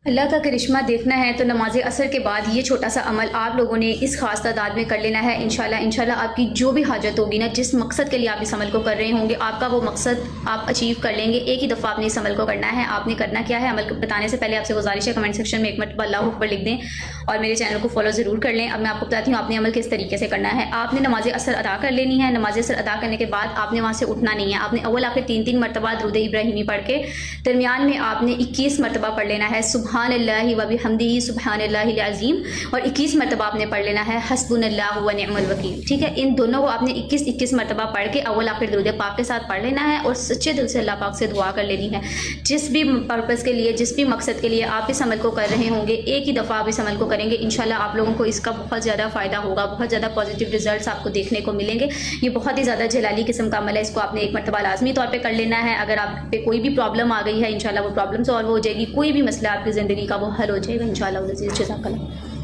अल्लाह का करिश्मा देखना है तो नमाज असर के बाद ये छोटा सा अमल आप लोगों ने इस खास तादाद में कर लेना है। इंशाल्लाह आपकी जो भी हाजत होगी ना, जिस मकसद के लिए आप इस अमल को कर रहे होंगे, आपका वो मकसद आप अचीव कर लेंगे। एक ही दफ़ा आपने इस अमल को करना है। आपने करना क्या है, अमल बताने से पहले आपसे गुजारिश है कमेंट सेक्शन में एक मरतबा अल्लाहू अकबर लिख दें और मेरे चैनल को फॉलो ज़रूर कर लें। अब मैं आपको बताती हूँ आपने अमल किस तरीके से करना है। आपने नमाज असर अदा कर लेनी है। नमाज असर अदा करने के बाद आपने वहाँ से उठना नहीं है। आपने अव्वल आखिर 3 मरतबा दुरूद इब्राहिमी पढ़ के दरमियान में आपने 21 मरतबा पढ़ लेना है सुबहान अल्लाह व बिहम्दिही सुबहानल्लाहिल अज़ीम, और 21 मरतबा आपने पढ़ लेना है हस्बुनल्लाहु व निअमल वकील। ठीक है, इन दोनों को आपने 21 मरतबा पढ़ के अव्वल आखिर दुरूद पाक के साथ पढ़ लेना है और सच्चे दिल से अल्लाह पाक से दुआ कर लेनी है। जिस भी पर्पज़ के लिए, जिस भी मकसद के लिए आप इस अमल को कर रहे होंगे, एक ही दफ़ा आप इस अमल को करेंगे, इंशाल्लाह आप लोगों को इसका बहुत ज़्यादा फ़ायदा होगा, बहुत ज़्यादा पॉजिटिव रिजल्ट्स आपको देखने को मिलेंगे। ये बहुत ही ज़्यादा जलाली किस्म का अमल है। इसको आपने एक मरतबा लाजमी तौर पर कर लेना है। अगर आप पे कोई भी प्रॉब्लम आ गई है, इंशाल्लाह वो प्रॉब्लम सॉल्व हो जाएगी। कोई भी मसला आपकी ज़िंदगी का वो हल हो जाएगा इंशाल्लाह। जज़ाकल्लाह।